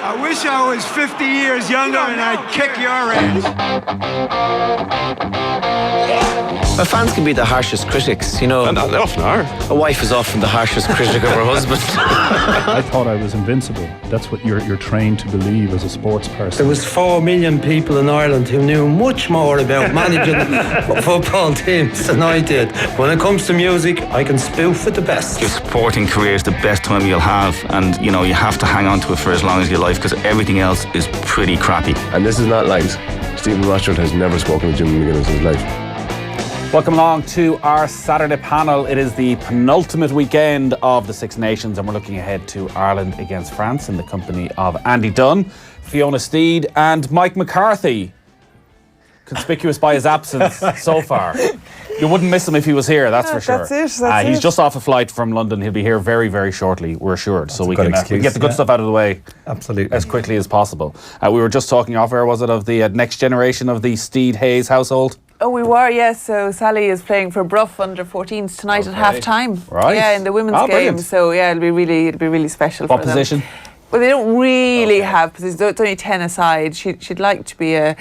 I wish I was 50 years younger and I'd kick your ass. Well, fans can be the harshest critics, you know. And they often are. A wife is often the harshest critic of her husband. I thought I was invincible. That's what you're trained to believe as a sports person. There was 4 million people in Ireland who knew much more about managing football teams than I did. When it comes to music, I can spoof it the best. Your sporting career is the best time you'll have, and you know you have to hang on to it for as long as you like, because everything else is pretty crappy. And this is not lies. Stephen Rothschild has never spoken to Jim McGuinness in his life. Welcome along to our Saturday panel. It is the penultimate weekend of the Six Nations, and we're looking ahead to Ireland against France in the company of Andy Dunne, Fiona Steed and Mike McCarthy. Conspicuous by his absence so far. You wouldn't miss him if he was here, that's for sure. That's He's it. just off a flight from London. He'll be here very, very shortly, we're assured. So we can get the good stuff out of the way as quickly as possible. We were just talking off air, was it, of the next generation of the Steed-Hayes household? Oh, we were, yes. So Sally is playing for Bruff under 14s tonight at half time. Right. Yeah, in the women's game. Brilliant. So yeah, it'll be really special for them. What position? Well, they don't really have positions. It's only 10 aside. She'd like to be a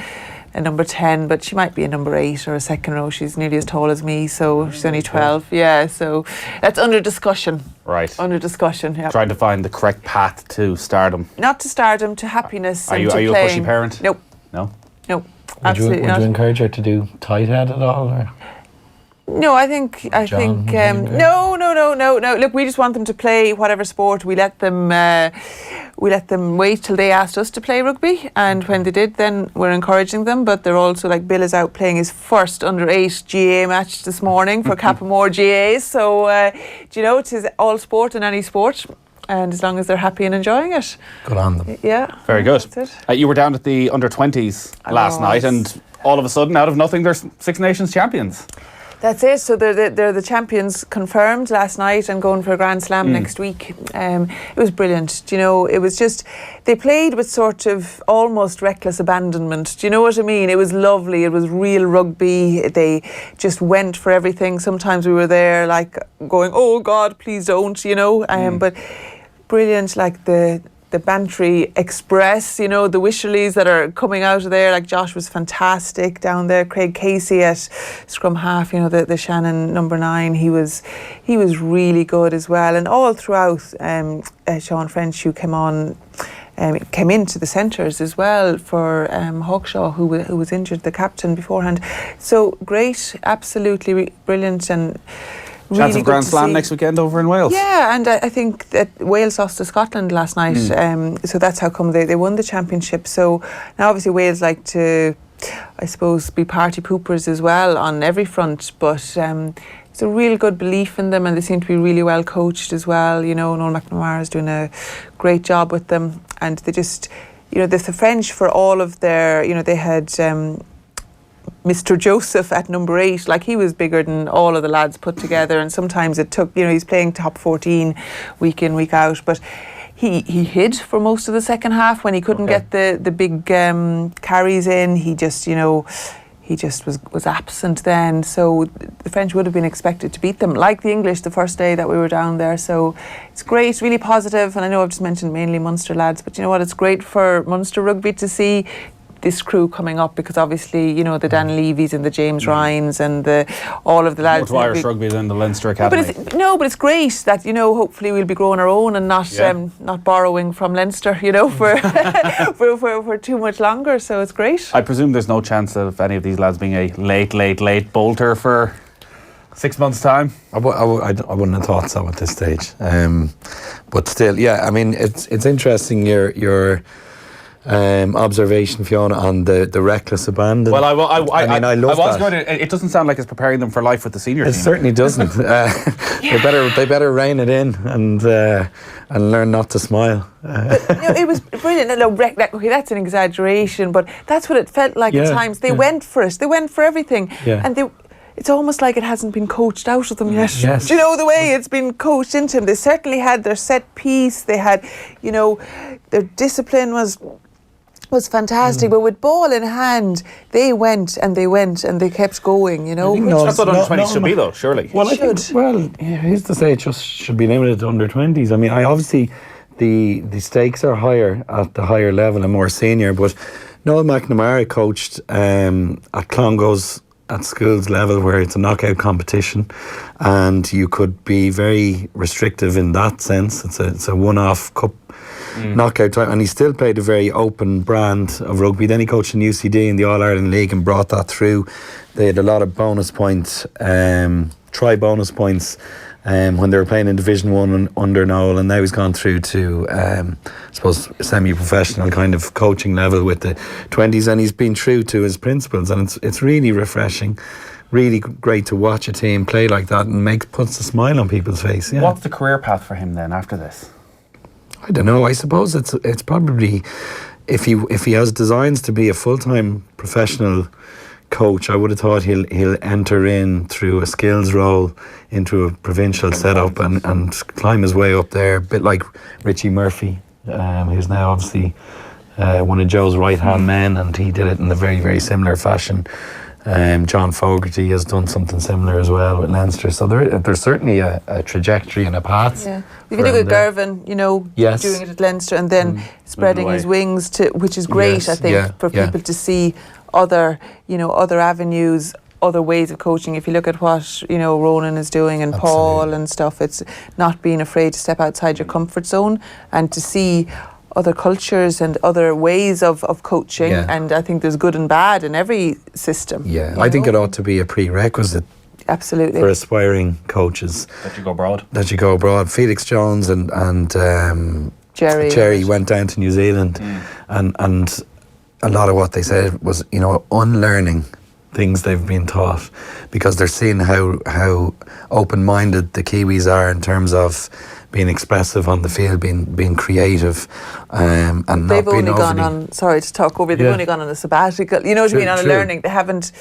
number 10, but she might be a number 8 or a second row. She's nearly as tall as me, so she's only 12. Yeah, so that's under discussion. Right. Under discussion, yeah. Trying to find the correct path to stardom. Not to stardom, to happiness. Are you a pushy parent? Nope. No? Nope. Would Absolutely you encourage her to do tight head at all? Or? No, I think no. Look, we just want them to play whatever sport. We let them wait till they asked us to play rugby, and when they did, then we're encouraging them. But they're also, like, Bill is out playing his first under-8 GA match this morning for Cappamore GAs. So it is all sport in any sport. And as long as they're happy and enjoying it. Good on them. Yeah. Very good. That's it. You were down at the under-20s last night, and all of a sudden, out of nothing, they're Six Nations champions. That's it. So they're the champions confirmed last night and going for a Grand Slam next week. It was brilliant. Do you know, it was just, they played with sort of almost reckless abandonment. Do you know what I mean? It was lovely. It was real rugby. They just went for everything. Sometimes we were there like going, oh God, please don't, you know. But brilliant, like the Bantry Express, you know, the Wisherleys that are coming out of there. Like Josh was fantastic down there. Craig Casey at scrum half, you know, the Shannon number 9, he was really good as well. And all throughout, Sean French, who came into the centres as well for Hawkshaw, who was injured, the captain beforehand. So great, absolutely brilliant, and chance really of Grand Slam see. Next weekend over in Wales. Yeah, and I think that Wales lost to Scotland last night, so that's how come they won the championship. So now obviously Wales like to, I suppose, be party poopers as well on every front, but it's a real good belief in them, and they seem to be really well coached as well. You know, Noel McNamara is doing a great job with them, and they just, you know, the French, for all of their, you know, they had Mr. Joseph at number 8, like he was bigger than all of the lads put together, and sometimes it took, you know, he's playing top 14 week in, week out, but he hid for most of the second half when he couldn't get the big carries in. He just, you know, he just was absent then. So the French would have been expected to beat them, like the English the first day that we were down there. So it's great, really positive, and I know I've just mentioned mainly Munster lads, but you know what, it's great for Munster rugby to see this crew coming up, because obviously, you know, the Dan Levy's and the James Ryans and all of the lads. More to Irish rugby than the Leinster Academy. But it's great that, you know, hopefully we'll be growing our own and not borrowing from Leinster, you know, for for too much longer. So it's great. I presume there's no chance of any of these lads being a late bolter for 6 months' time. I wouldn't have thought so at this stage. But still, yeah, I mean, it's interesting your observation, Fiona, on the reckless abandon. Well, I love that. It doesn't sound like it's preparing them for life with the senior team. It certainly doesn't. They better rein it in and learn not to smile. It was brilliant. Okay, that's an exaggeration, but that's what it felt like at times. They went for it. They went for everything, and it's almost like it hasn't been coached out of them yet. Yes. Do you know the way it's been coached into them? They certainly had their set piece. They had, you know, their discipline was fantastic, but with ball in hand, they went and they kept going, you know. That's what under-20s should be, though, surely. Well, who's to say it just should be limited to under-20s? I mean, I obviously the stakes are higher at the higher level and more senior. But Noel McNamara coached at Clongowes at schools level, where it's a knockout competition, and you could be very restrictive in that sense. It's a one-off cup knockout time, and he still played a very open brand of rugby. Then he coached in UCD in the All-Ireland League and brought that through. They had a lot of bonus points, bonus points when they were playing in Division 1 under Noel, and now he's gone through to I suppose semi-professional kind of coaching level with the 20s, and he's been true to his principles, and it's really refreshing, really great to watch a team play like that, and puts a smile on people's face. Yeah. What's the career path for him then after this? I don't know. I suppose it's probably, if he has designs to be a full-time professional coach, I would have thought he'll enter in through a skills role into a provincial setup and climb his way up there, a bit like Richie Murphy, who's now obviously one of Joe's right-hand men, and he did it in a very, very similar fashion. John Fogarty has done something similar as well with Leinster, so there's certainly a trajectory and a path. Yeah, if you look at Gervin, Yes. doing it at Leinster and then spreading his wings to, which is great, Yes, I think, for people to see other avenues, other ways of coaching. If you look at what Ronan is doing and Paul and stuff, it's not being afraid to step outside your comfort zone and to see other cultures and other ways of coaching, and I think there's good and bad in every system. Yeah, I think it ought to be a prerequisite absolutely for aspiring coaches That you go abroad. Felix Jones and Jerry went down to New Zealand, and a lot of what they said was unlearning things they've been taught, because they're seeing how open-minded the Kiwis are in terms of being expressive on the field, being creative, and they've not being only gone overly... on. Sorry to talk over. They've only gone on a sabbatical. You know what I mean? On a learning, they haven't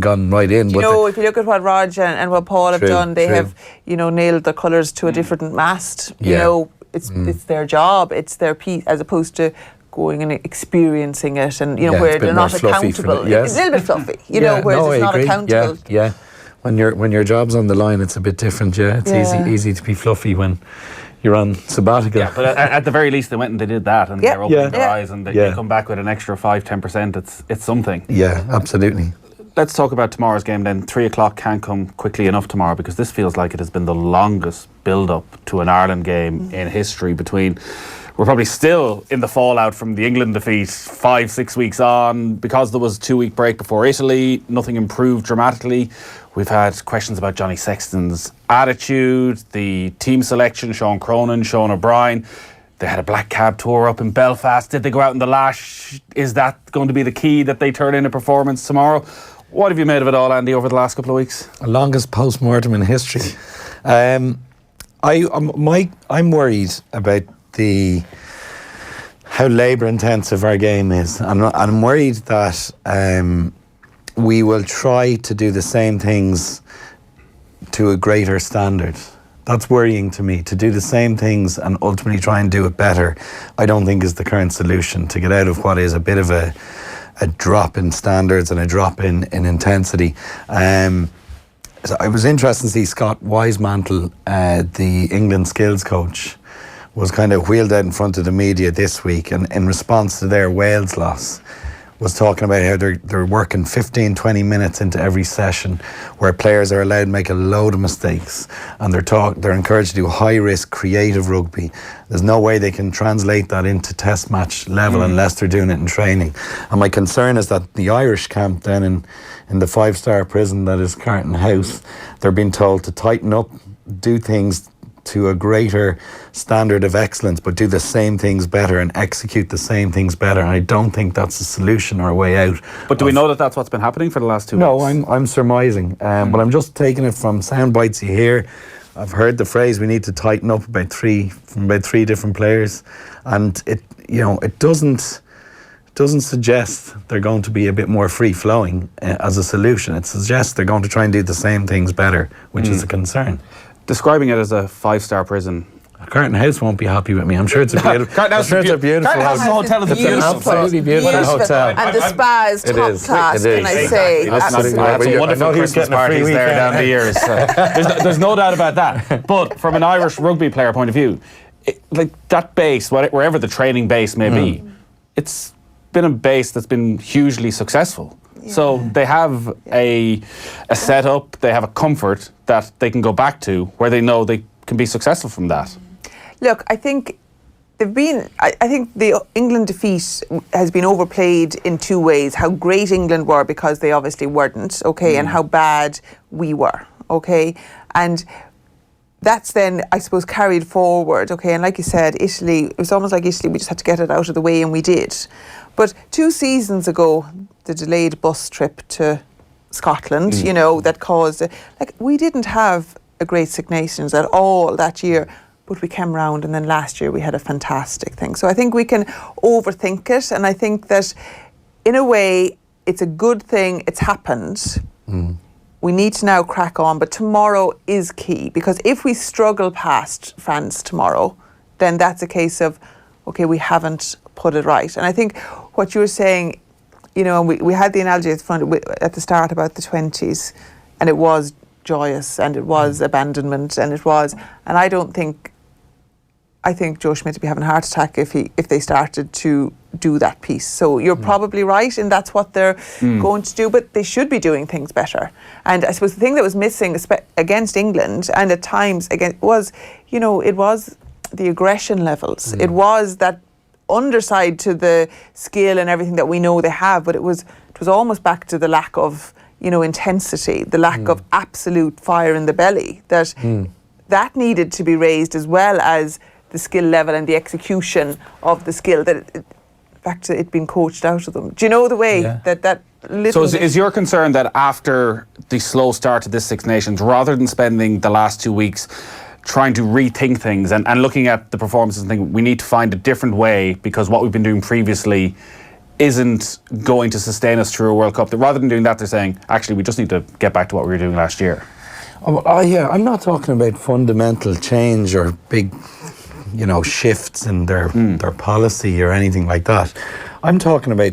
gone right in. If you look at what Rog and what Paul have done, they have nailed the colours to a different mast. It's their job. It's their piece, as opposed to going and experiencing it, and where they're not accountable. It's a little bit fluffy, whereas it's not accountable. Yeah. When your job's on the line, it's a bit different. Yeah, it's easy to be fluffy when you're on sabbatical. Yeah, but at the very least, they went and they did that, and they're opening their eyes, and they come back with an extra 5-10%. It's something. Yeah, absolutely. Let's talk about tomorrow's game then. 3:00 can't come quickly enough tomorrow, because this feels like it has been the longest build-up to an Ireland game in history. We're probably still in the fallout from the England defeat 5-6 weeks on, because there was a 2-week break before Italy. Nothing improved dramatically. We've had questions about Johnny Sexton's attitude, the team selection, Sean Cronin, Sean O'Brien. They had a black cab tour up in Belfast. Did they go out in the lash? Is that going to be the key, that they turn in a performance tomorrow? What have you made of it all, Andy, over the last couple of weeks? The longest post-mortem in history. I'm worried about how labour intensive our game is. I'm worried that we will try to do the same things to a greater standard. That's worrying to me. To do the same things and ultimately try and do it better, I don't think is the current solution to get out of what is a bit of a drop in standards and a drop in intensity. So it was interesting to see Scott Wisemantle, the England skills coach, was kind of wheeled out in front of the media this week, and in response to their Wales loss, was talking about how they're working 15-20 minutes into every session, where players are allowed to make a load of mistakes, and they're encouraged to do high risk creative rugby. There's no way they can translate that into test match level unless they're doing it in training. And my concern is that the Irish camp then in the 5-star prison that is Carton House, they're being told to tighten up, do things to a greater standard of excellence, but do the same things better and execute the same things better. And I don't think that's a solution or a way out. But do we know that that's what's been happening for the last 2 weeks? No, I'm surmising, but I'm just taking it from sound bites you hear. I've heard the phrase, we need to tighten up from about three different players, and it doesn't suggest they're going to be a bit more free flowing as a solution. It suggests they're going to try and do the same things better, which is a concern. Describing it as a 5-star prison. Carton House won't be happy with me. I'm sure it's a beautiful. Hotel. Hotel is a beautiful, absolutely beautiful hotel, and the spa is top class. Can I say? Absolutely. I know he was getting a free parties there down the years. There's no doubt about that. But from an Irish rugby player point of view, like that base, wherever the training base may be, it's been a base that's been hugely successful. So they have a setup, they have a comfort that they can go back to where they know they can be successful from that. Look, I think I think the England defeat has been overplayed in two ways. How great England were because they obviously weren't, okay, and how bad we were, okay? And that's then, I suppose, carried forward, okay? And like you said, Italy, it was almost like Italy, we just had to get it out of the way, and we did. But 2 seasons ago, the delayed bus trip to Scotland, you know, that caused, like, we didn't have a great Six Nations at all that year, but we came round, and then last year we had a fantastic thing. So I think we can overthink it, and I think that in a way it's a good thing it's happened. We need to now crack on, but tomorrow is key, because if we struggle past France tomorrow, then that's a case of, okay, we haven't put it right. And I think what you were saying, you know, we had the analogy at the start about the 20s, and it was joyous, and it was abandonment, and it was, and I think Joe Schmidt would be having a heart attack if they started to do that piece. So you're probably right, and that's what they're going to do, but they should be doing things better. And I suppose the thing that was missing against England, and at times again, was, you know, it was the aggression levels. It was that underside to the skill and everything that we know they have, but it was almost back to the lack of, you know, intensity, the lack of absolute fire in the belly, that needed to be raised, as well as the skill level and the execution of the skill, that back to it being coached out of them. Do you know the way that little... So is your concern that after the slow start to this Six Nations, rather than spending the last 2 weeks trying to rethink things and looking at the performances and thinking we need to find a different way because what we've been doing previously isn't going to sustain us through a World Cup, that rather than doing that, they're saying, actually, we just need to get back to what we were doing last year? Yeah, I'm not talking about fundamental change or big, you know, shifts in their policy or anything like that. I'm talking about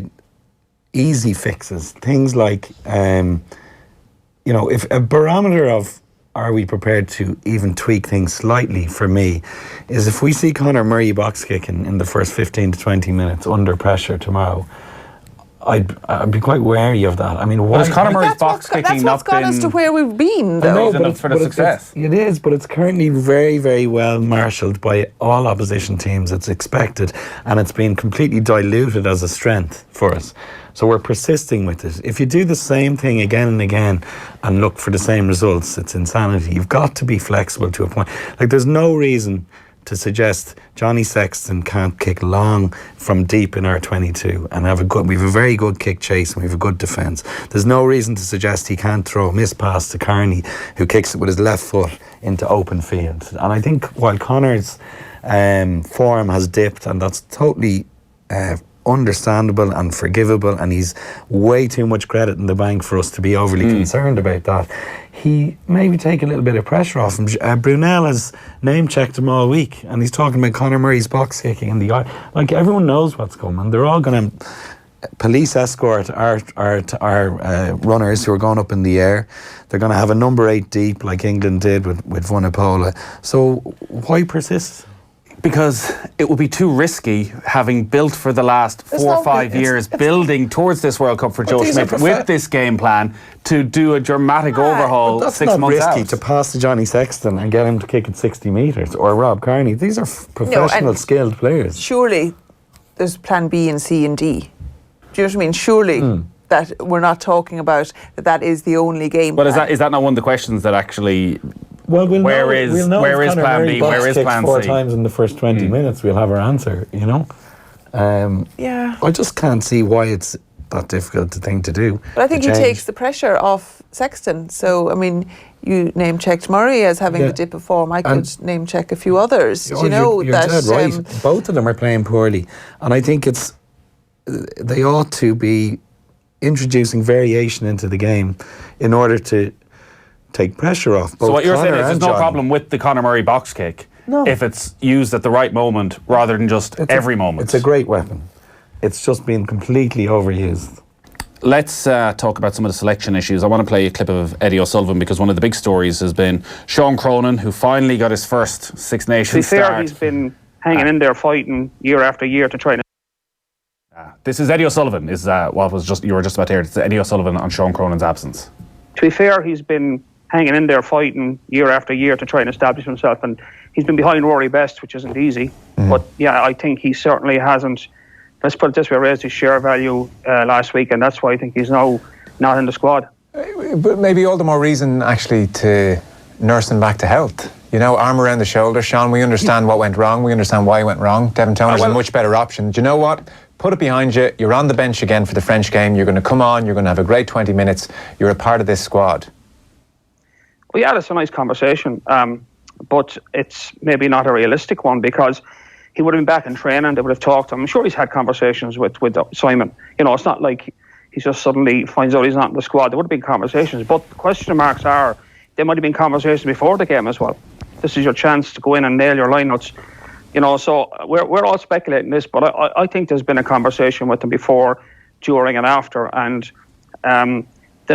easy fixes, things like, you know, if a barometer of are we prepared to even tweak things slightly, for me, is if we see Conor Murray box kicking in the first 15 to 20 minutes under pressure tomorrow, I'd be quite wary of that. I mean, why? Has Conor Murray's box kicking that's what's got us to where we've been, though. Reason for the success? It is, but it's currently very, very well marshalled by all opposition teams. It's expected, and it's been completely diluted as a strength for us. So we're persisting with it. If you do the same thing again and again and look for the same results, it's insanity. You've got to be flexible to a point. Like, there's no reason to suggest Johnny Sexton can't kick long from deep in our 22 and we have a very good kick chase and we have a good defence. There's no reason to suggest he can't throw a miss pass to Carney, who kicks it with his left foot into open field. And I think while Connor's form has dipped, and that's totally understandable and forgivable, and he's way too much credit in the bank for us to be overly concerned about that, he maybe take a little bit of pressure off him. Brunel has name-checked him all week, and he's talking about Conor Murray's box kicking in the eye. Like, everyone knows what's coming. They're all going to police escort our runners who are going up in the air. They're going to have a number 8 deep like England did with Vunipola. So why persist? Because it would be too risky, having built for the last 4 or 5 years, building towards this World Cup for Joe Schmidt with this game plan, to do a dramatic overhaul 6 months out. That's not risky to pass to Johnny Sexton and get him to kick at 60 metres, or Rob Kearney. These are professional, skilled players. Surely there's plan B and C and D. Do you know what I mean? Surely that we're not talking about that is the only game plan. But is that not one of the questions that actually... Well, where is plan B? Where is plan C? 4 times in the first 20 minutes, we'll have our answer, you know? I just can't see why it's that difficult a thing to do. But I think he takes the pressure off Sexton. So, I mean, you name-checked Murray as having the dip of form. I could name-check a few others. You're dead right. Both of them are playing poorly. And I think they ought to be introducing variation into the game in order to take pressure off. So what you're saying is there's no problem with the Conor Murray box kick if it's used at the right moment rather than just every moment. It's a great weapon. It's just been completely overused. Let's talk about some of the selection issues. I want to play a clip of Eddie O'Sullivan, because one of the big stories has been Sean Cronin, who finally got his first Six Nations start. He's been hanging in there, fighting year after year to try and. This is Eddie O'Sullivan. Is what was just you were just about to hear? It's Eddie O'Sullivan on Sean Cronin's absence. To be fair, he's been hanging in there, fighting year after year to try and establish himself, and he's been behind Rory Best, which isn't easy. But yeah, I think he certainly hasn't. Let's put it this way: raised his share value last week, and that's why I think he's now not in the squad. But maybe all the more reason actually to nurse him back to health. You know, arm around the shoulder, Sean. We understand what went wrong. We understand why it went wrong. Devin Toner's a much better option. Do you know what? Put it behind you. You're on the bench again for the French game. You're going to come on. You're going to have a great 20 minutes. You're a part of this squad. Well, yeah, that's a nice conversation. But it's maybe not a realistic one because he would have been back in training. They would have talked. I'm sure he's had conversations with Simon. You know, it's not like he just suddenly finds out he's not in the squad. There would have been conversations. But the question marks are, there might have been conversations before the game as well. This is your chance to go in and nail your lineouts. You know, so we're all speculating this, but I think there's been a conversation with them before, during and after. And the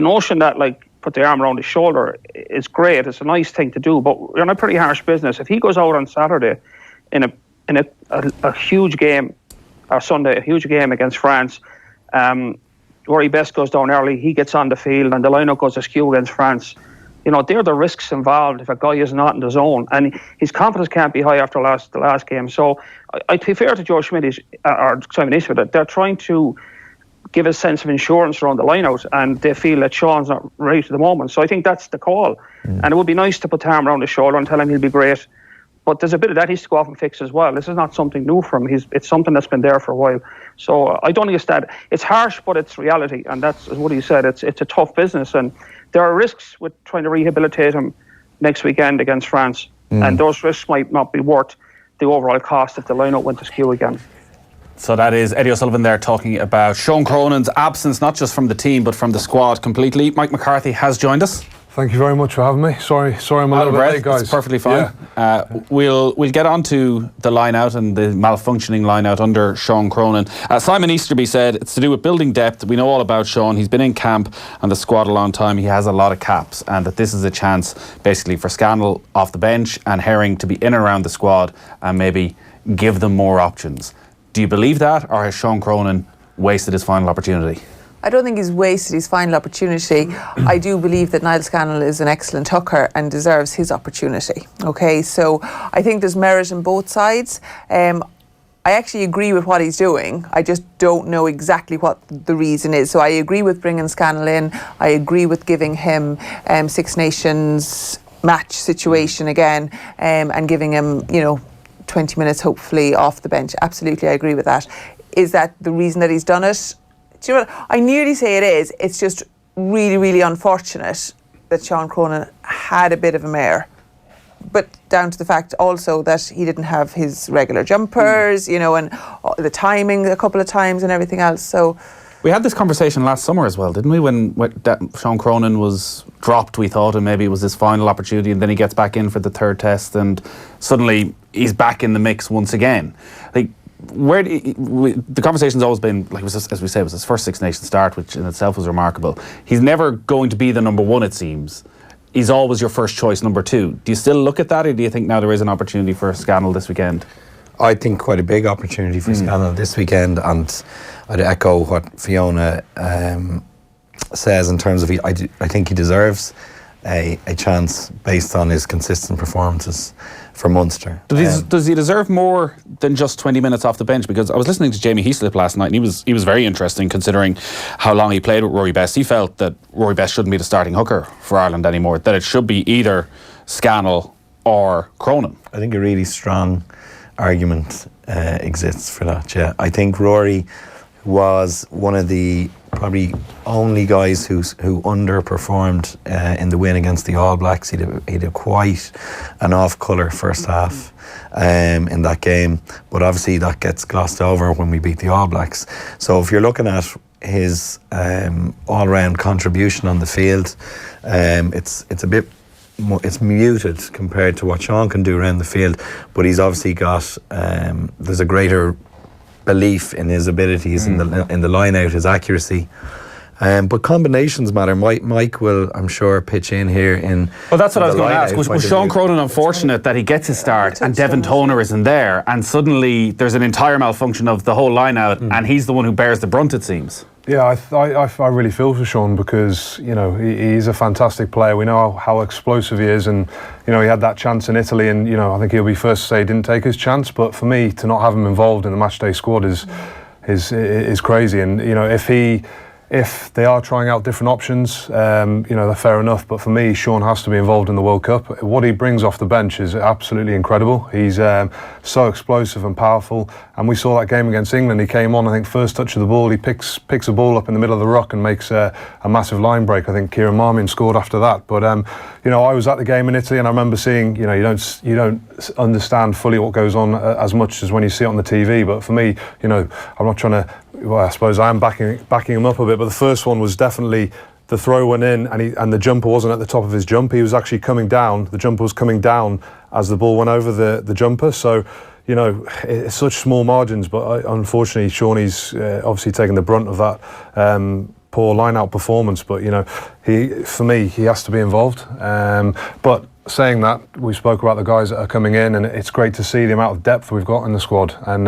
notion that, like, put the arm around his shoulder is great. It's a nice thing to do, but we're in a pretty harsh business. If he goes out on Saturday in a huge game, or Sunday, a huge game against France, Rory Best goes down early, he gets on the field, and the lineup goes askew against France. You know, they're the risks involved if a guy is not in the zone, and his confidence can't be high after the last game. So, to be fair to Joe Schmidt or Simon Eastwood, they're trying to give a sense of insurance around the lineout, and they feel that Sean's not right at the moment. So I think that's the call. And it would be nice to put the arm around his shoulder and tell him he'll be great. But there's a bit of that he's to go off and fix as well. This is not something new for him. It's something that's been there for a while. So I don't think it's harsh, but it's reality. And that's what he said. It's a tough business. And there are risks with trying to rehabilitate him next weekend against France. And those risks might not be worth the overall cost if the lineup went askew again. So that is Eddie O'Sullivan there talking about Sean Cronin's absence, not just from the team, but from the squad completely. Mike McCarthy has joined us. Thank you very much for having me. Sorry I'm a little bit late, guys. It's perfectly fine. Yeah. We'll get on to the line-out and the malfunctioning line-out under Sean Cronin. Simon Easterby said it's to do with building depth. We know all about Sean. He's been in camp and the squad a long time. He has a lot of caps, and that this is a chance basically for Scannell off the bench and Herring to be in and around the squad and maybe give them more options. Do you believe that, or has Sean Cronin wasted his final opportunity? I don't think he's wasted his final opportunity. I do believe that Niall Scannell is an excellent hooker and deserves his opportunity. Okay, so I think there's merit in both sides. I actually agree with what he's doing. I just don't know exactly what the reason is. So I agree with bringing Scannell in. I agree with giving him Six Nations match situation again and giving him, 20 minutes hopefully off the bench. Absolutely, I agree with that. Is that the reason that he's done it? Do you know what? I nearly say it is. It's just really, really unfortunate that Sean Cronin had a bit of a mare. But down to the fact also that he didn't have his regular jumpers, and the timing a couple of times and everything else. So we had this conversation last summer as well, didn't we? When Sean Cronin was dropped, we thought, and maybe it was his final opportunity, and then he gets back in for the third test, and suddenly he's back in the mix once again. Like, the conversation's always been, like, as we say, it was his first Six Nations start, which in itself was remarkable. He's never going to be the number one, it seems. He's always your first choice number two. Do you still look at that, or do you think now there is an opportunity for Scannell this weekend? I think quite a big opportunity for Scannell this weekend, and I'd echo what Fiona says in terms of I think he deserves a chance based on his consistent performances for Munster. Does he deserve more than just 20 minutes off the bench? Because I was listening to Jamie Heaslip last night, and he was very interesting considering how long he played with Rory Best. He felt that Rory Best shouldn't be the starting hooker for Ireland anymore, that it should be either Scannell or Cronin. I think a really strong argument exists for that, yeah. I think Rory was one of the probably only guys who underperformed in the win against the All Blacks. He had quite an off-colour first half in that game, but obviously that gets glossed over when we beat the All Blacks. So if you're looking at his all-round contribution on the field, it's muted compared to what Sean can do around the field, but he's obviously got there's a greater belief in his abilities in the line out, his accuracy, But combinations matter. Mike will, I'm sure, pitch in here in. Well, that's what I was going to ask. Lineout Was Sean Cronin unfortunate that he gets his start and Devon Toner isn't there, and suddenly there's an entire malfunction of the whole line-out, and he's the one who bears the brunt, it seems? Yeah, I really feel for Sean because, you know, he's a fantastic player. We know how explosive he is, and, you know, he had that chance in Italy, and, you know, I think he'll be first to say he didn't take his chance. But for me, to not have him involved in the matchday squad is crazy. And, you know, if they are trying out different options, you know, they're fair enough. But for me, Sean has to be involved in the World Cup. What he brings off the bench is absolutely incredible. He's so explosive and powerful. And we saw that game against England. He came on, I think, first touch of the ball. He picks a ball up in the middle of the ruck and makes a massive line break. I think Kieran Marmion scored after that. But, you know, I was at the game in Italy and I remember seeing, you know, you don't understand fully what goes on as much as when you see it on the TV. But for me, you know, I'm not trying to... Well, I suppose I am backing him up a bit, but the first one was definitely the throw went in, and the jumper wasn't at the top of his jump. He was actually coming down. The jumper was coming down as the ball went over the jumper. So, you know, it's such small margins, but unfortunately, Shawnee's obviously taken the brunt of that poor line-out performance. But, you know, for me, he has to be involved. But saying that, we spoke about the guys that are coming in, and it's great to see the amount of depth we've got in the squad. And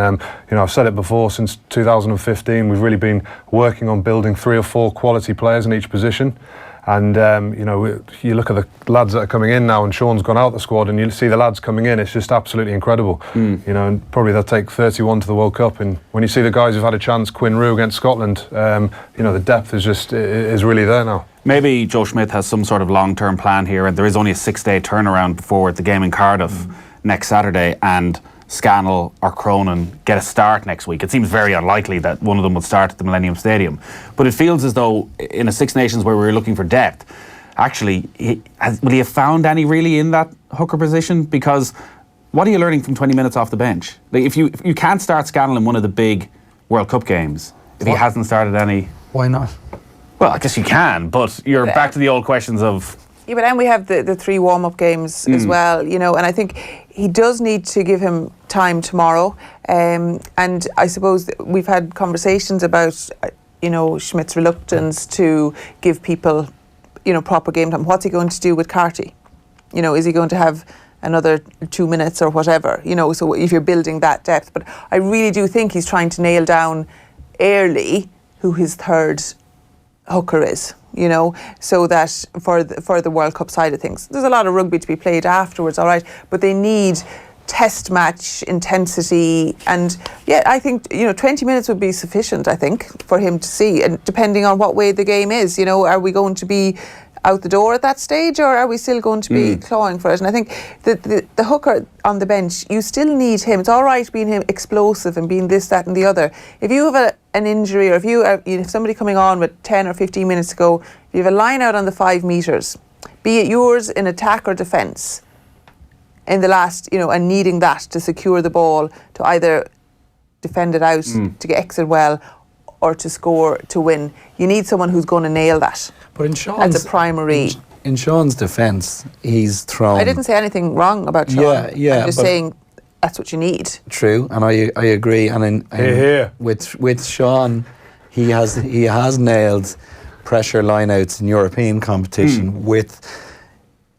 you know, I've said it before, since 2015 we've really been working on building 3 or 4 quality players in each position. And you know, you look at the lads that are coming in now, and Sean's gone out the squad, and you see the lads coming in, it's just absolutely incredible. You know, and probably they'll take 31 to the World Cup. And when you see the guys who've had a chance, Quinn Roux against Scotland, you know, the depth is really there now. Maybe Joe Schmidt has some sort of long-term plan here, and there is only a 6-day turnaround before the game in Cardiff next Saturday, and Scannell or Cronin get a start next week. It seems very unlikely that one of them will start at the Millennium Stadium. But it feels as though in a Six Nations where we were looking for depth, actually, will he have found any really in that hooker position? Because what are you learning from 20 minutes off the bench? Like if you can't start Scannell in one of the big World Cup games, if he hasn't started any... Why not? Well, I guess you can, but you're back to the old questions of... Yeah, but then we have the 3 warm-up games as well, you know, and I think he does need to give him time tomorrow. And I suppose we've had conversations about, you know, Schmidt's reluctance to give people, you know, proper game time. What's he going to do with Carty? You know, is he going to have another 2 minutes or whatever? You know, so if you're building that depth. But I really do think he's trying to nail down early who his third hooker is, you know, so that for the World Cup side of things. There's a lot of rugby to be played afterwards, all right, but they need test match intensity, and yeah, I think, you know, 20 minutes would be sufficient, I think, for him to see, and depending on what way the game is, you know, are we going to be out the door at that stage, or are we still going to be clawing for it? And I think the hooker on the bench, you still need him. It's all right being him explosive and being this, that and the other. If you have an injury, or if you have somebody coming on with 10 or 15 minutes to go, if you have a line out on the 5 metres, be it yours in attack or defence, in the last, you know, and needing that to secure the ball, to either defend it out, to get exit well, or to score to win. You need someone who's going to nail that. But in Sean's, as a primary. In Sean's defence, he's thrown... I didn't say anything wrong about Sean. Yeah, I'm just saying that's what you need. True, and I agree. And with Sean, he has nailed pressure lineouts in European competition with,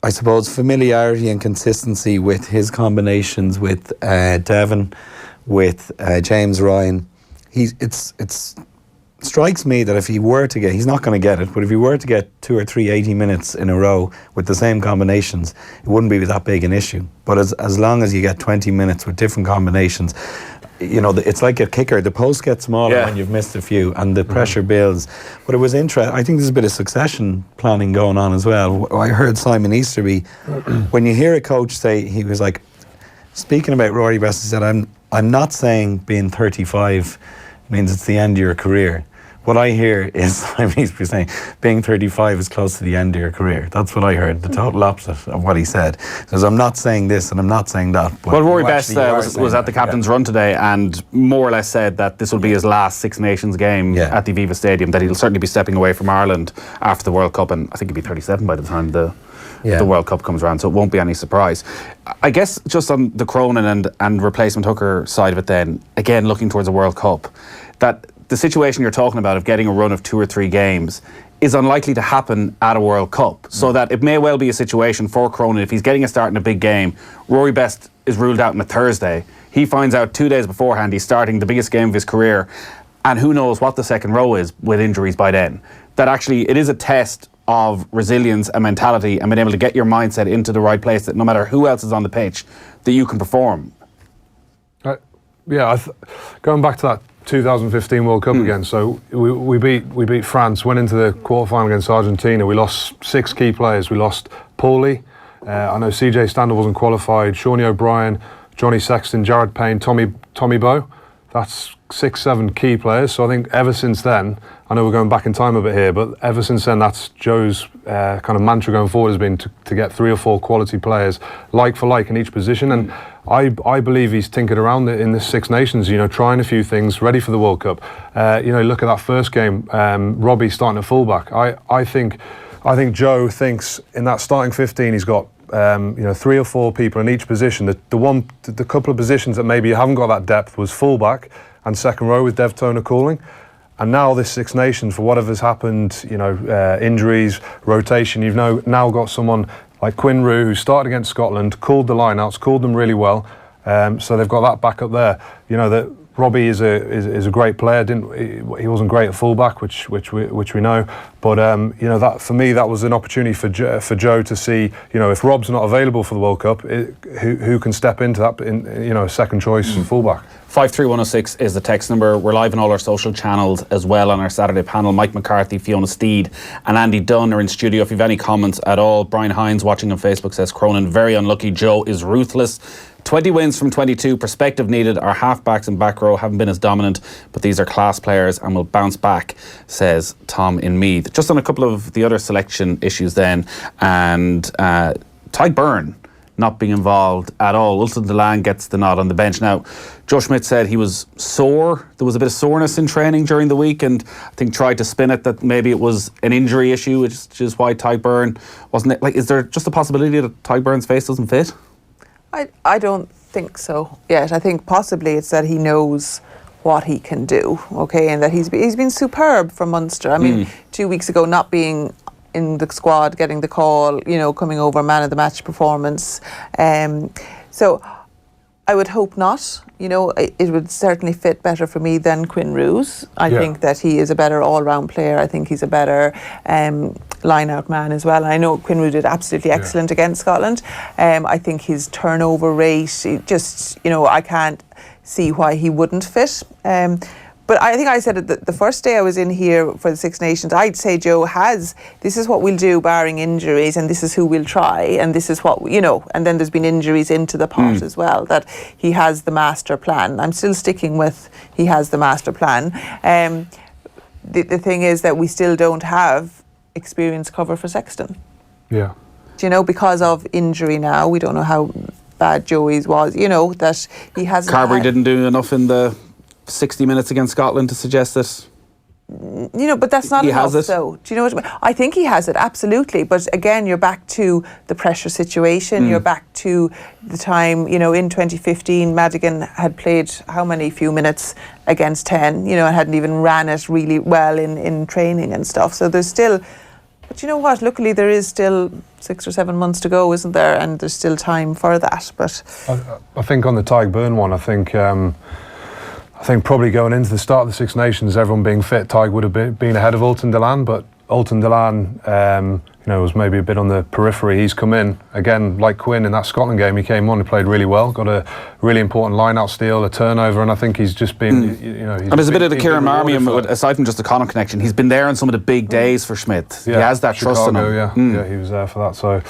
I suppose, familiarity and consistency with his combinations with Devon, with James Ryan. It's strikes me that if he were to get, he's not going to get it, but if he were to get 2 or 3 80 minutes in a row with the same combinations, it wouldn't be that big an issue. But as long as you get 20 minutes with different combinations, you know, it's like a kicker. The post gets smaller when you've missed a few, and the pressure builds. But it was interesting. I think there's a bit of succession planning going on as well. I heard Simon Easterby, when you hear a coach say, he was like, speaking about Rory Best, he said, I'm not saying being 35 means it's the end of your career. What I hear is Simon Easterby saying being 35 is close to the end of your career. That's what I heard, the total opposite of what he said. He says, I'm not saying this and I'm not saying that. But well, Rory Best was at the captain's run today and more or less said that this will be his last Six Nations game at the Aviva Stadium, that he'll certainly be stepping away from Ireland after the World Cup, and I think he'll be 37 by the time the World Cup comes around, so it won't be any surprise. I guess just on the Cronin and replacement hooker side of it then, again looking towards a World Cup, that the situation you're talking about of getting a run of 2 or 3 games is unlikely to happen at a World Cup. So that it may well be a situation for Cronin, if he's getting a start in a big game, Rory Best is ruled out on a Thursday. He finds out 2 days beforehand he's starting the biggest game of his career, and who knows what the second row is with injuries by then. That actually, it is a test of resilience and mentality and being able to get your mindset into the right place, that no matter who else is on the pitch, that you can perform. Going back to that 2015 World Cup again, so we beat France, went into the quarterfinal against Argentina. We lost 6 key players. We lost Paulie, I know CJ Stander wasn't qualified, Shawnee O'Brien, Johnny Sexton, Jared Payne, Tommy Bowe. That's 6-7 key players. So I think ever since then, I know we're going back in time a bit here, but ever since then, that's Joe's kind of mantra going forward has been to get 3 or 4 quality players, like for like, in each position. And I believe he's tinkered around in the Six Nations, trying a few things, ready for the World Cup. Look at that first game, Robbie starting at fullback. I think Joe thinks in that starting 15 he's got 3 or 4 people in each position. The couple of positions that maybe you haven't got that depth was fullback and second row with Dev Toner calling. And now this Six Nations, for whatever's happened, injuries, rotation, you've now got someone like Quinn Roux, who started against Scotland, called the lineouts, called them really well. So they've got that back up there. That Robbie is a great player. He wasn't great at fullback, which we know. But that for me, that was an opportunity for Joe to see, if Rob's not available for the World Cup, who can step into that in a second choice fullback. 53106 is the text number. We're live on all our social channels as well on our Saturday panel. Mike McCarthy, Fiona Steed and Andy Dunne are in studio. If you have any comments at all, Brian Hines watching on Facebook says, Cronin, very unlucky. Joe is ruthless. 20 wins from 22, perspective needed. Our half-backs and back row haven't been as dominant, but these are class players and will bounce back, says Tom in Meath. Just on a couple of the other selection issues then, and Ty Byrne not being involved at all. Ultan Dillane gets the nod on the bench. Now, Joe Schmidt said he was sore. There was a bit of soreness in training during the week, and I think tried to spin it that maybe it was an injury issue, which is why Ty Byrne wasn't it. Like, is there just a possibility that Ty Byrne's face doesn't fit? I don't think so yet. I think possibly it's that he knows what he can do, okay, and that he's been superb for Munster. I mean, 2 weeks ago not being in the squad, getting the call, coming over, man of the match performance. So I would hope not. It would certainly fit better for me than Quinn Roux. I think that he is a better all-round player. I think he's a better line-out man as well. And I know Quinn Roux did absolutely excellent against Scotland. I think his turnover rate, I can't see why he wouldn't fit. But I think I said it the first day I was in here for the Six Nations, I'd say Joe this is what we'll do barring injuries, and this is who we'll try, and this is what, and then there's been injuries into the pot as well, that he has the master plan. I'm still sticking with he has the master plan. The thing is that we still don't have experienced cover for Sexton. Yeah. Because of injury now, we don't know how bad Joey's was, that he hasn't. Carberry didn't do enough in the 60 minutes against Scotland to suggest that. But that's not enough, though. Do you know what I mean? I think he has it, absolutely. But again, you're back to the pressure situation. You're back to the time, in 2015, Madigan had played how many few minutes against 10, and hadn't even ran it really well in training and stuff. So there's still, but you know what? Luckily, there is still 6 or 7 months to go, isn't there? And there's still time for that. But I think on the Ty Byrne one, I think probably going into the start of the Six Nations, everyone being fit, Tig would have been ahead of Ultan Dillane, but Ultan Dillane, was maybe a bit on the periphery. He's come in, again, like Quinn in that Scotland game, he came on, he played really well, got a really important line-out steal, a turnover, and I think he's just been, and there's a bit of the Kieran Marmion, aside from just the Connacht connection, he's been there on some of the big days for Schmidt. He has that Chicago, trust in him. Yeah, he was there for that. So,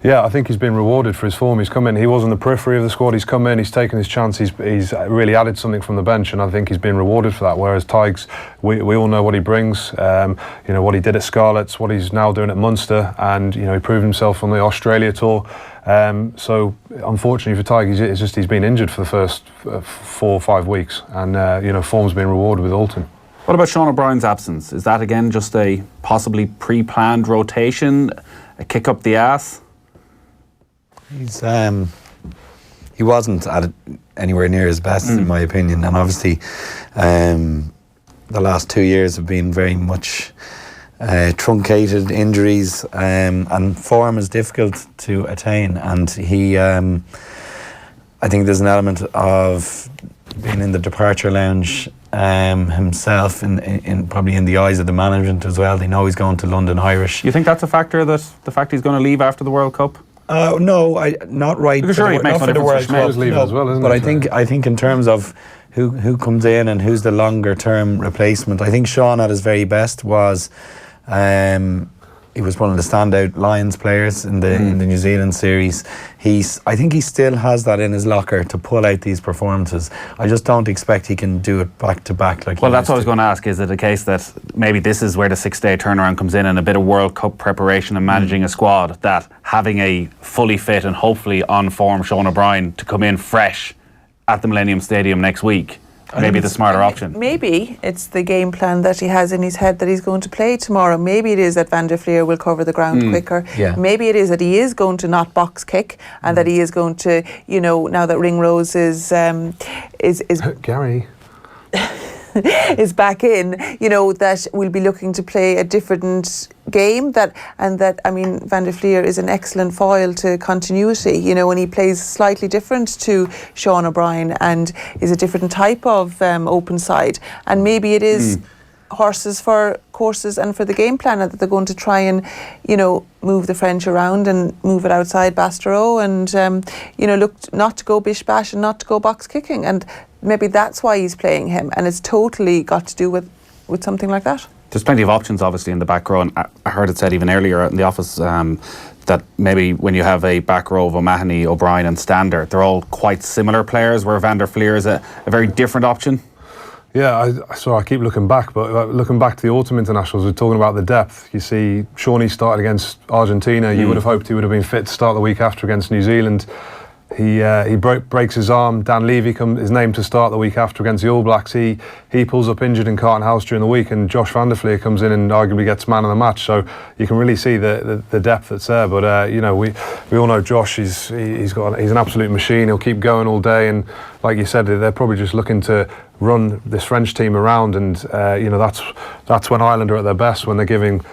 I think he's been rewarded for his form. He's come in, he was on the periphery of the squad, he's come in, he's taken his chance, he's really added something from the bench, and I think he's been rewarded for that, whereas Tiggs, we all know what he brings, what he did at Scarlets, what he's now doing at Munster, and, he proved himself on the Australia tour. So unfortunately for Tig, he's been injured for the first 4 or 5 weeks, and form's been rewarded with Ultan. What about Sean O'Brien's absence? Is that again just a possibly pre-planned rotation, a kick up the ass? He wasn't anywhere near his best, in my opinion, and obviously the last 2 years have been very much truncated injuries, and form is difficult to attain. And he, I think there's an element of being in the departure lounge himself, in probably in the eyes of the management as well. They know he's going to London Irish. You think that's a factor, that the fact he's going to leave after the World Cup? No, not right. Because sure, it makes no difference for Schmidt leaving as well, isn't but it? I think in terms of who comes in and who's the longer term replacement, I think Sean at his very best was. He was one of the standout Lions players in the New Zealand series. I think he still has that in his locker to pull out these performances. I just don't expect he can do it back to back like. Well, that's what I was going to ask. Is it a case that maybe this is where the 6-day turnaround comes in, and a bit of World Cup preparation and managing a squad, that having a fully fit and hopefully on form Sean O'Brien to come in fresh at the Millennium Stadium next week? Maybe the smarter option. Maybe it's the game plan that he has in his head that he's going to play tomorrow. Maybe it is that Van der Fleer will cover the ground quicker. Yeah. Maybe it is that he is going to not box kick, and that he is going to, now that Ringrose is Gary. is back in, that we'll be looking to play a different game, and Van der Fleer is an excellent foil to continuity, and he plays slightly different to Sean O'Brien and is a different type of open side, and maybe it is horses for courses and for the game plan, that they're going to try and move the French around and move it outside Bastereau, and look not to go bish bash and not to go box kicking, and maybe that's why he's playing him, and it's totally got to do with something like that. There's plenty of options obviously in the back row, and I heard it said even earlier in the office that maybe when you have a back row of O'Mahony, O'Brien and Stander, they're all quite similar players, where Van der Fleer is a very different option. Yeah, I keep looking back, but looking back to the autumn internationals, we're talking about the depth. You see, Shawnee started against Argentina. You would have hoped he would have been fit to start the week after against New Zealand. He breaks his arm. Dan Levy is named to start the week after against the All Blacks. He pulls up injured in Carlton House during the week, and Josh Van der Fleer comes in and arguably gets man of the match. So you can really see the depth that's there. But we all know Josh. He's an absolute machine. He'll keep going all day, and like you said, they're probably just looking to run this French team around, and that's when Ireland are at their best, when they're giving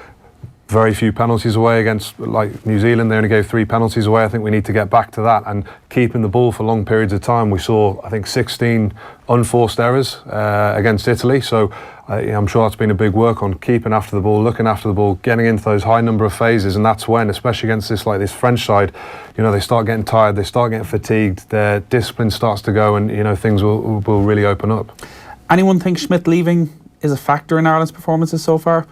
very few penalties away. Against like New Zealand, they only gave 3 penalties away. I think we need to get back to that, and keeping the ball for long periods of time. We saw, I think, 16 unforced errors against Italy, so I'm sure that's been a big work on keeping after the ball, looking after the ball, getting into those high number of phases, and that's when, especially against this French side, they start getting tired, they start getting fatigued, their discipline starts to go, and things will really open up. Anyone think Schmidt leaving is a factor in Ireland's performances so far?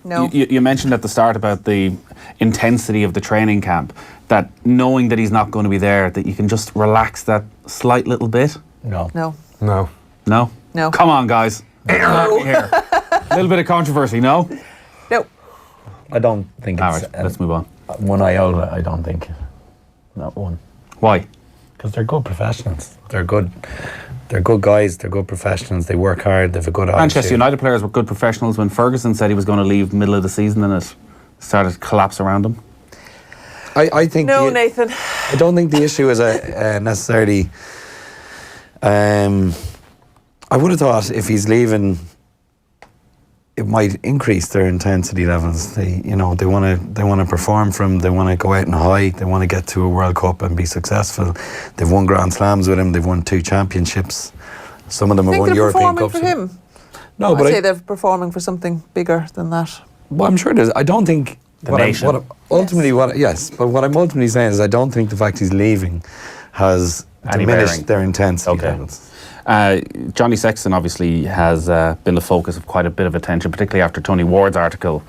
No. You mentioned at the start about the intensity of the training camp, that knowing that he's not going to be there, that you can just relax that slight little bit? No. Come on, guys. Here. A little bit of controversy, no? No. I don't think All it's... right, let's move on. One iota, I don't think. Not one. Why? Because they're good professionals. They're good guys, they're good professionals, they work hard, they have a good attitude. Manchester United players were good professionals when Ferguson said he was going to leave middle of the season and it started to collapse around him. I think... No, Nathan. I don't think the issue is necessarily... I would have thought if he's leaving, it might increase their intensity levels. They want to perform for him. They want to go out and high. They want to get to a World Cup and be successful. They've won Grand Slams with him. They've won 2 championships. Some of them have won European Cups. I think they're performing for him. No, I'd say they're performing for something bigger than that. Well, I'm sure there's... I don't think... But what I'm ultimately saying is I don't think the fact he's leaving has diminished their intensity levels. Johnny Sexton obviously has been the focus of quite a bit of attention, particularly after Tony Ward's article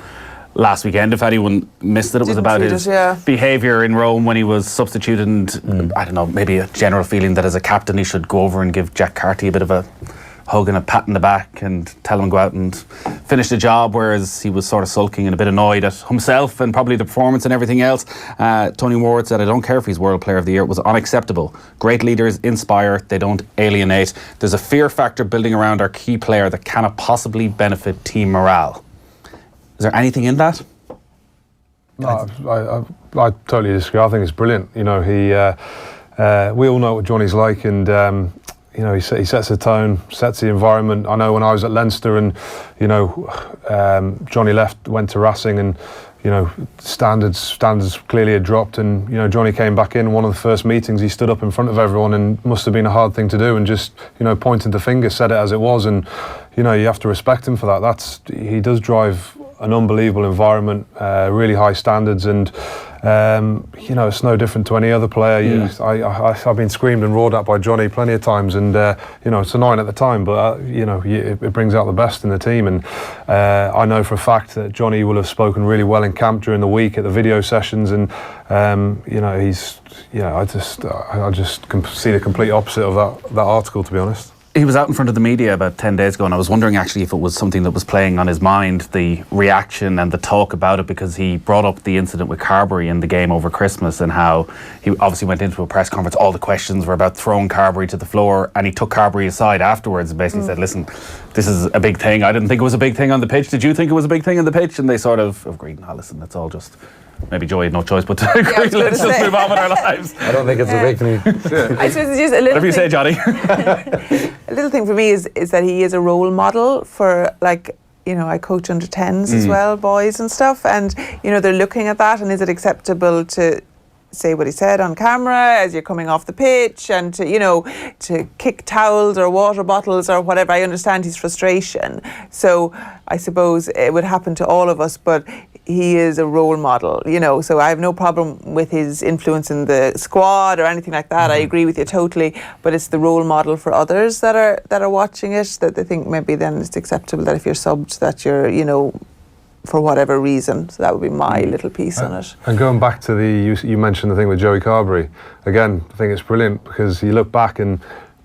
last weekend. If anyone missed it, it was about his behaviour in Rome when he was substituted, and I don't know, maybe a general feeling that as a captain he should go over and give Jack Carty a bit of a hug and a pat in the back and tell him to go out and finish the job, whereas he was sort of sulking and a bit annoyed at himself and probably the performance and everything else. Tony Ward said, "I don't care if he's World Player of the Year. It was unacceptable. Great leaders inspire, they don't alienate. There's a fear factor building around our key player that cannot possibly benefit team morale." Is there anything in that? No, I totally disagree. I think it's brilliant. We all know what Johnny's like, and you know, he sets the tone, sets the environment. I know when I was at Leinster and, you know, Johnny went to Racing and, you know, standards clearly had dropped, and, you know, Johnny came back in one of the first meetings, he stood up in front of everyone, and must have been a hard thing to do, and just, you know, pointing the finger, said it as it was, and, you know, you have to respect him for that. He does drive an unbelievable environment, really high standards, and you know, it's no different to any other player. I've been screamed and roared at by Johnny plenty of times, and you know, it's annoying at the time, but you know, it brings out the best in the team. And I know for a fact that Johnny will have spoken really well in camp during the week at the video sessions, and you know, I just can see the complete opposite of that article, to be honest. He was out in front of the media about 10 days ago, and I was wondering actually if it was something that was playing on his mind, the reaction and the talk about it, because he brought up the incident with Carberry in the game over Christmas, and how he obviously went into a press conference, all the questions were about throwing Carberry to the floor, and he took Carberry aside afterwards and basically said, listen, this is a big thing. I didn't think it was a big thing on the pitch. Did you think it was a big thing on the pitch? And they sort of agreed, no, listen, it's all just... Maybe Joey had no choice but to agree. Let's just move on with our lives. I don't think it's a big thing. I suppose it's just a little Whatever you say, Johnny. A little thing for me is that he is a role model for, like, you know, I coach under 10s as well, boys and stuff, and, you know, they're looking at that, and is it acceptable to say what he said on camera as you're coming off the pitch, and to, you know, to kick towels or water bottles or whatever. I understand his frustration, so I suppose it would happen to all of us, but he is a role model, you know, so I have no problem with his influence in the squad or anything like that. I agree with you totally, but it's the role model for others that are watching it, that they think maybe then it's acceptable that if you're subbed that you're, you know, for whatever reason. So that would be my little piece on it. And going back to you mentioned the thing with Joey Carberry, again, I think it's brilliant, because you look back and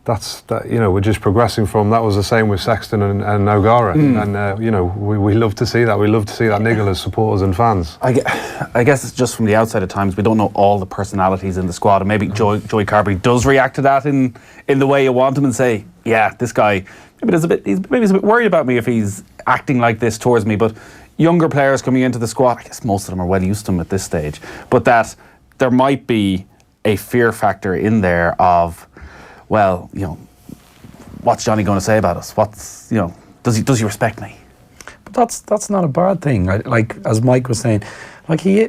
that, you know, we're just progressing from, that was the same with Sexton and O'Gara, and you know, we love to see that. We love to see that niggle as supporters and fans. I guess it's just from the outside at times, we don't know all the personalities in the squad, and maybe Joey Carberry does react to that in the way you want him, and say, yeah, this guy, maybe he's a bit worried about me if he's acting like this towards me. But younger players coming into the squad, I guess most of them are well used to him at this stage, but that there might be a fear factor in there of, well, you know, what's Johnny going to say about us? What's, you know, does he respect me? But that's not a bad thing. Like as Mike was saying, like he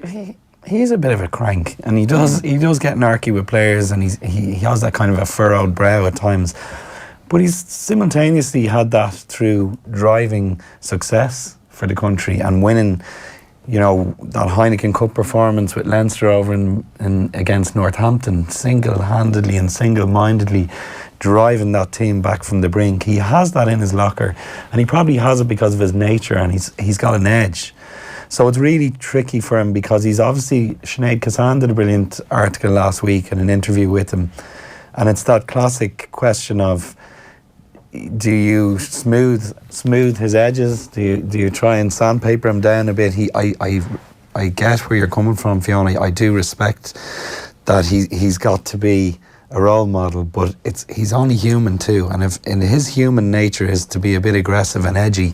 is a bit of a crank, and he does get narky with players, and he has that kind of a furrowed brow at times. But he's simultaneously had that through driving success for the country and winning, you know, that Heineken Cup performance with Leinster over in against Northampton, single-handedly and single-mindedly driving that team back from the brink. He has that in his locker, and he probably has it because of his nature, and he's got an edge. So it's really tricky for him, because he's obviously, Sinead Kazan did a brilliant article last week in an interview with him, and it's that classic question of, do you smooth his edges? Do you try and sandpaper him down a bit? I get where you're coming from, Fiona. I do respect that he's got to be a role model, but he's only human too. And if in his human nature is to be a bit aggressive and edgy,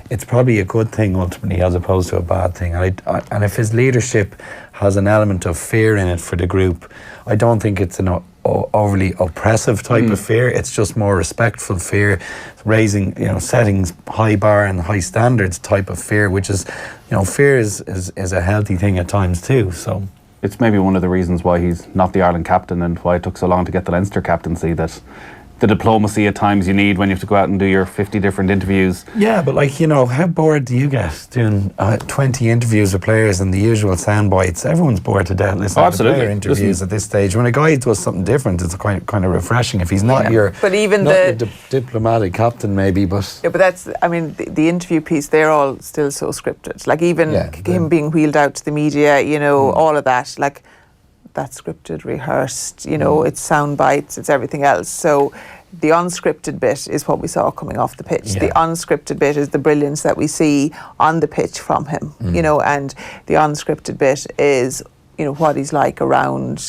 it's probably a good thing ultimately, as opposed to a bad thing. And if his leadership has an element of fear in it for the group, I don't think it's an overly oppressive type of fear. It's just more respectful fear, raising, you know, setting high bar and high standards type of fear, which is, you know, fear is a healthy thing at times too. So it's maybe one of the reasons why he's not the Ireland captain, and why it took so long to get the Leinster captaincy, that the diplomacy at times you need when you have to go out and do your 50 different interviews. Yeah, but like, you know, how bored do you get doing 20 interviews with players and the usual sound bites? Everyone's bored to death listening to player interviews at this stage. When a guy does something different, it's kind of refreshing. If he's not your, but even your diplomatic captain, maybe, but yeah, but that's, I mean, the interview piece, they're all still so scripted. Like even him being wheeled out to the media, you know, all of that, like, that's scripted, rehearsed, you know, it's sound bites, it's everything else. So the unscripted bit is what we saw coming off the pitch. The unscripted bit is the brilliance that we see on the pitch from him, you know, and the unscripted bit is, you know, what he's like around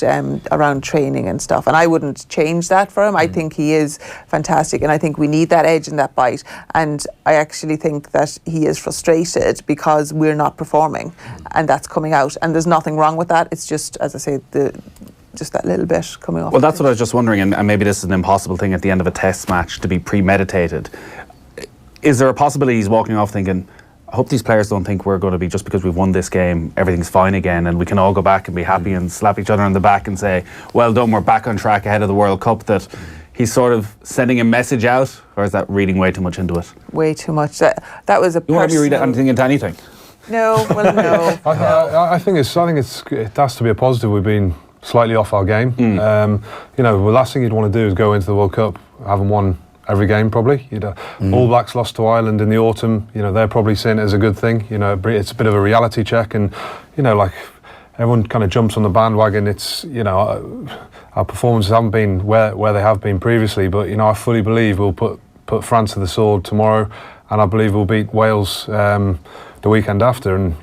training and stuff. And I wouldn't change that for him. I think he is fantastic, and I think we need that edge and that bite. And I actually think that he is frustrated because we're not performing, and that's coming out. And there's nothing wrong with that. It's just, as I say, just that little bit coming off. Well, that's what I was just wondering, and maybe this is an impossible thing at the end of a test match to be premeditated. Is there a possibility he's walking off thinking, I hope these players don't think we're going to be, just because we've won this game, everything's fine again and we can all go back and be happy and slap each other on the back and say, well done, we're back on track ahead of the World Cup, that he's sort of sending a message out? Or is that reading way too much into it? Way too much. That was a You want to read anything into anything? No, well, no. I think it has to be a positive. We've been slightly off our game. The last thing you'd want to do is go into the World Cup having won every game, probably. All Blacks lost to Ireland in the autumn. They're probably seeing it as a good thing. It's a bit of a reality check, and like everyone kind of jumps on the bandwagon. It's our performances haven't been where they have been previously, but I fully believe we'll put France to the sword tomorrow, and I believe we'll beat Wales the weekend after, and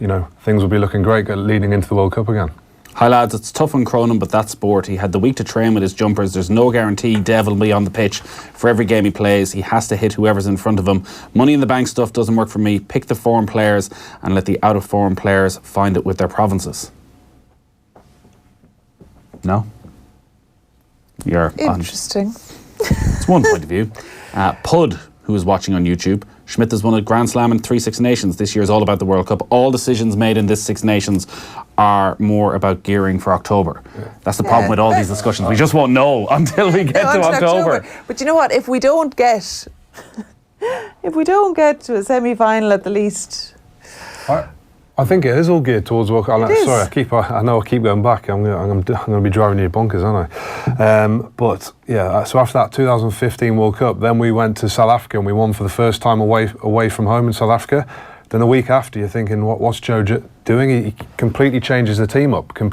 things will be looking great leading into the World Cup again. Hi lads, it's tough on Cronin, but that's sport. He had the week to train with his jumpers. There's no guarantee Devil will be on the pitch for every game he plays. He has to hit whoever's in front of him. Money in the bank stuff doesn't work for me. Pick the form players and let the out of form players find it with their provinces. No? You're interesting. It's one point of view. Pud, who is watching on YouTube, Schmidt has won a Grand Slam in 3 Six Nations. This year is all about the World Cup. All decisions made in this Six Nations are more about gearing for October. That's the problem with all these discussions. We just won't know until we get to October. But you know what? If we don't get to a semi-final at the least... I think it is all geared towards World Cup. Sorry, I know I keep going back. I'm going to be driving you bonkers, aren't I? But yeah, so after that 2015 World Cup, then we went to South Africa and we won for the first time away from home in South Africa. Then the week after, you're thinking, what's Joe doing? He completely changes the team up, and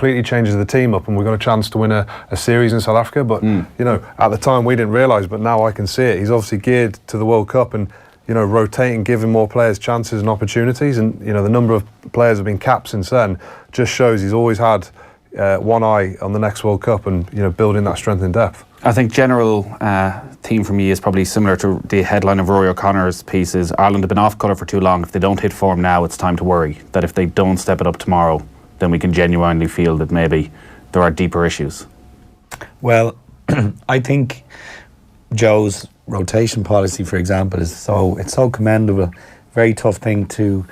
we've got a chance to win a series in South Africa. But at the time we didn't realise, but now I can see it. He's obviously geared to the World Cup and rotating, giving more players chances and opportunities, and the number of players have been capped since then just shows he's always had one eye on the next World Cup and building that strength and depth. I think general theme for me is probably similar to the headline of Rory O'Connor's piece is Ireland have been off colour for too long. If they don't hit form now, it's time to worry. That if they don't step it up tomorrow, then we can genuinely feel that maybe there are deeper issues. Well, I think Joe's rotation policy, for example, is so commendable. Very tough thing to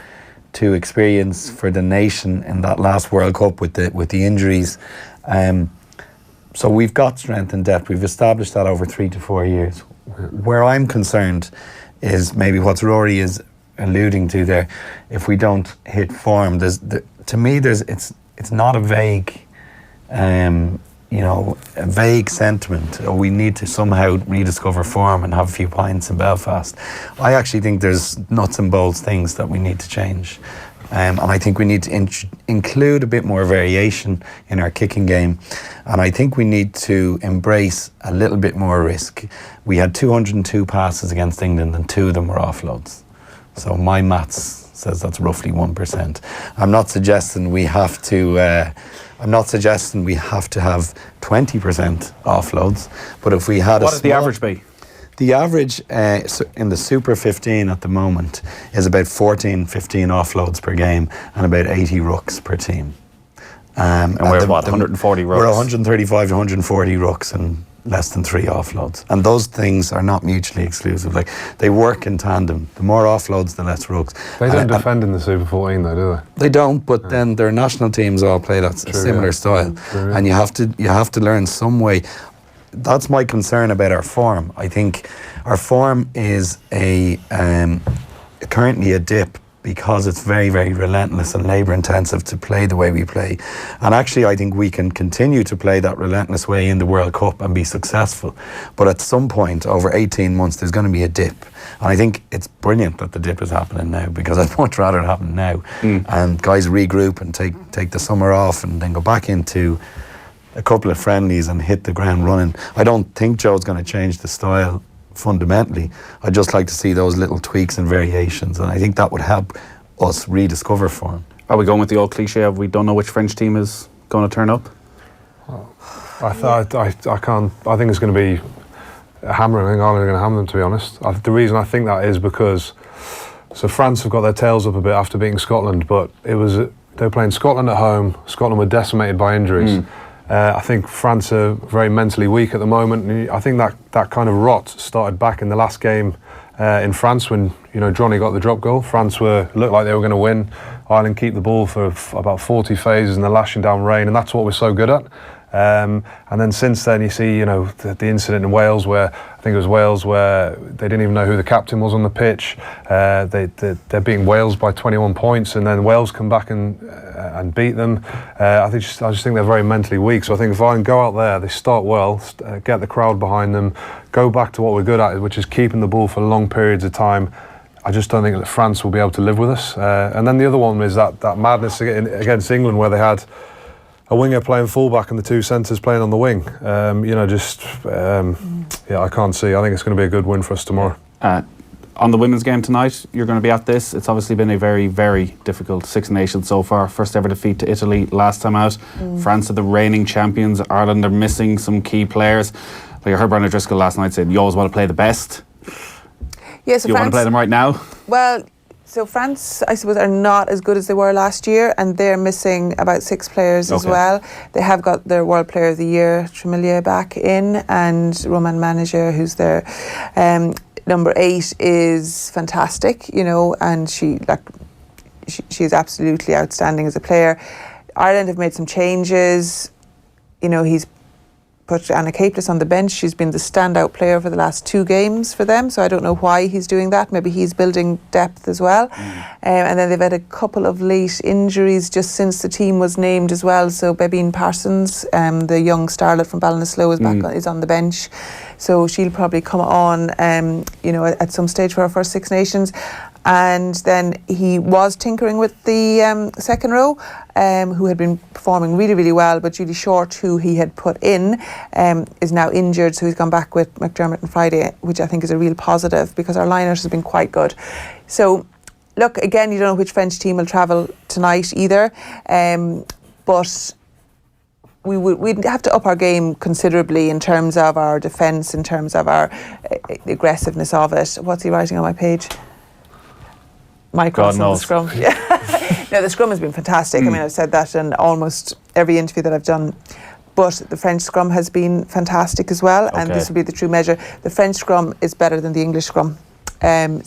experience for the nation in that last World Cup with the injuries. So we've got strength and depth. We've established that over 3 to 4 years. Where I'm concerned is maybe what Rory is alluding to there. If we don't hit form, to me, it's not a vague, a vague sentiment. We need to somehow rediscover form and have a few pints in Belfast. I actually think there's nuts and bolts things that we need to change. And I think we need to include a bit more variation in our kicking game. And I think we need to embrace a little bit more risk. We had 202 passes against England and 2 of them were offloads. So my maths says that's roughly 1%. I'm not suggesting we have to have 20% offloads, but if we had what does the average be? The average in the Super 15 at the moment is about 15 offloads per game and about 80 rucks per team. And we're 140 rucks? We're 135 to 140 rucks and less than 3 offloads. And those things are not mutually exclusive. Like, they work in tandem. The more offloads, the less rucks. They don't defend in the Super 14 though, do they? They don't, but then their national teams all play that similar style. True, and you have to learn some way. That's my concern about our form. I think our form is currently a dip because it's very, very relentless and labour intensive to play the way we play. And actually I think we can continue to play that relentless way in the World Cup and be successful. But at some point over 18 months there's going to be a dip. And I think it's brilliant that the dip is happening now, because I'd much rather it happen now. And guys regroup and take the summer off and then go back into a couple of friendlies and hit the ground running. I don't think Joe's going to change the style fundamentally. I'd just like to see those little tweaks and variations, and I think that would help us rediscover form. Are we going with the old cliche of we don't know which French team is going to turn up? I can't. I think it's going to be a hammering. I think Ireland are going to hammer them, to be honest. The reason I think that is because France have got their tails up a bit after beating Scotland, but they were playing Scotland at home. Scotland were decimated by injuries. I think France are very mentally weak at the moment, and I think that kind of rot started back in the last game in France when Johnny got the drop goal. France looked like they were going to win. Ireland keep the ball for about 40 phases and they're lashing down rain, and that's what we're so good at. And then since then, you see, the incident in Wales where I think it was Wales where they didn't even know who the captain was on the pitch. They're beating Wales by 21 points, and then Wales come back and beat them. I just think they're very mentally weak. So I think if Ireland go out there, they start well, get the crowd behind them, go back to what we're good at, which is keeping the ball for long periods of time. I just don't think that France will be able to live with us. And then the other one is that madness against England where they had a winger playing fullback and the two centres playing on the wing. I can't see. I think it's going to be a good win for us tomorrow. On the women's game tonight, you're going to be at this. It's obviously been a very, very difficult Six Nations so far. First ever defeat to Italy last time out. France are the reigning champions. Ireland are missing some key players. Like I heard Bernard Driscoll last night said, you always want to play the best. Yeah, so you want to play them right now? Well, so France, I suppose, are not as good as they were last year, and they're missing about 6 players as well. They have got their World Player of the Year, Tremillier, back in, and Roman Manager, who's their number 8, is fantastic, and she's absolutely outstanding as a player. Ireland have made some changes. He's put Anna Capeless on the bench. She's been the standout player for the last 2 games for them, so I don't know why he's doing that. Maybe he's building depth as well. And then they've had a couple of late injuries just since the team was named as well. So Bebeen Parsons, the young starlet from Ballinasloe, is on the bench. So she'll probably come on, at some stage for our first Six Nations. And then he was tinkering with the second row, who had been performing really, really well, but Julie Short, who he had put in, is now injured, so he's gone back with McDermott and Friday, which I think is a real positive because our lineout has been quite good. So, look, again, you don't know which French team will travel tonight either, but we'd have to up our game considerably in terms of our defence, in terms of our aggressiveness of it. What's he writing on my page? Mike Ross on the scrum. No, the scrum has been fantastic. I mean, I've said that in almost every interview that I've done. But the French scrum has been fantastic as well, and this will be the true measure. The French scrum is better than the English scrum. And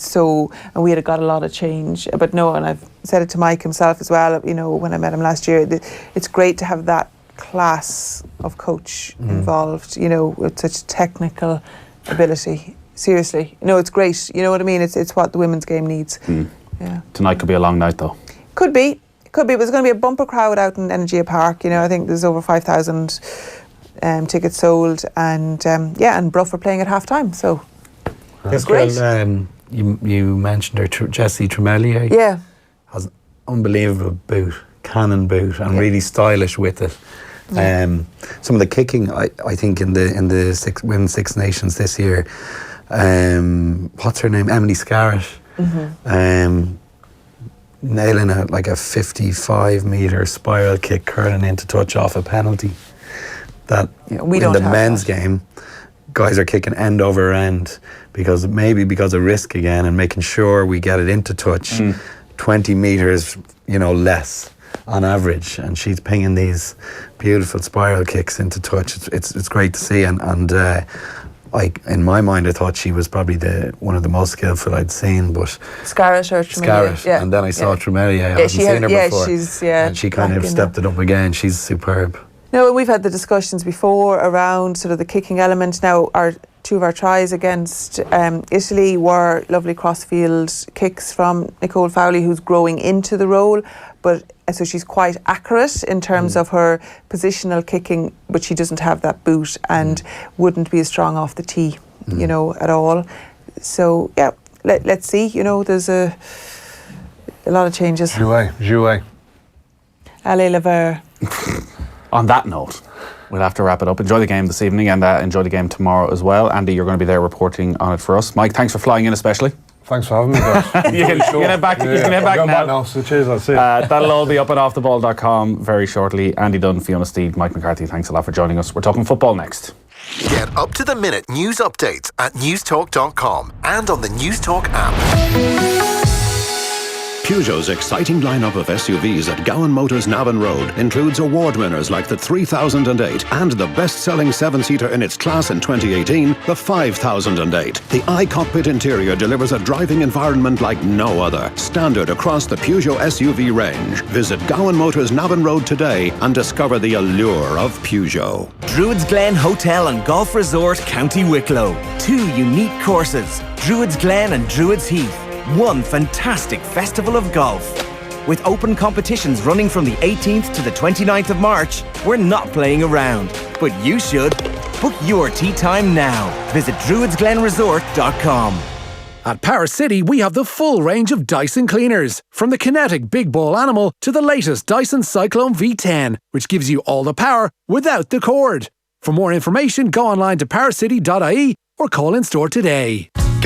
we had got a lot of change. But no, and I've said it to Mike himself as well, when I met him last year, it's great to have that class of coach involved, with such technical ability. Seriously. No, it's great. You know what I mean? It's what the women's game needs. Yeah. Tonight could be a long night, though. Could be. But there's going to be a bumper crowd out in Energia Park. I think there's over 5,000 tickets sold, and and Bruff are playing at half time. So it's great. You mentioned her, Jessie Tremillier. Yeah. Has an unbelievable boot, cannon boot, and really stylish with it. Some of the kicking, I think, in the Women's Six Nations this year. What's her name? Emily Scarrett. Nailing a 55-metre spiral kick curling into touch off a penalty. That we don't in the have men's that. game, guys are kicking end over end because of risk again and making sure we get it into touch 20 metres, less on average, and she's pinging these beautiful spiral kicks into touch. It's great to see, and in my mind I thought she was probably one of the most skillful I'd seen, but Scarrett or Tremillier, and then I saw Tremillier. I hadn't seen her before, and she kind of stepped it up again. She's superb. No, we've had the discussions before around sort of the kicking element. Now, two of our tries against Italy were lovely crossfield kicks from Nicole Fowley, who's growing into the role, but so she's quite accurate in terms of her positional kicking, but she doesn't have that boot and wouldn't be as strong off the tee, at all. So yeah, let's see. There's a lot of changes. Jouet. Allez Lever. On that note, we'll have to wrap it up. Enjoy the game this evening, and enjoy the game tomorrow as well. Andy, you're going to be there reporting on it for us. Mike, thanks for flying in especially. Thanks for having me, guys. You can head back, you can head back now. Back now. So cheers, that's it. That'll all be up at offtheball.com very shortly. Andy Dunne, Fiona Steed, Mike McCarthy, thanks a lot for joining us. We're talking football next. Get up-to-the-minute news updates at newstalk.com and on the Newstalk app. Peugeot's exciting lineup of SUVs at Gowan Motors Navan Road includes award winners like the 3008 and the best-selling 7-seater in its class in 2018, the 5008. The iCockpit interior delivers a driving environment like no other, standard across the Peugeot SUV range. Visit Gowan Motors Navan Road today and discover the allure of Peugeot. Druids Glen Hotel and Golf Resort, County Wicklow. 2 unique courses, Druids Glen and Druids Heath. One fantastic festival of golf. With open competitions running from the 18th to the 29th of March, we're not playing around, but you should. Book your tee time now. Visit druidsglenresort.com. At Paris City, we have the full range of Dyson cleaners, from the Kinetic Big Ball Animal to the latest Dyson Cyclone V10, which gives you all the power without the cord. For more information, go online to pariscity.ie or call in store today.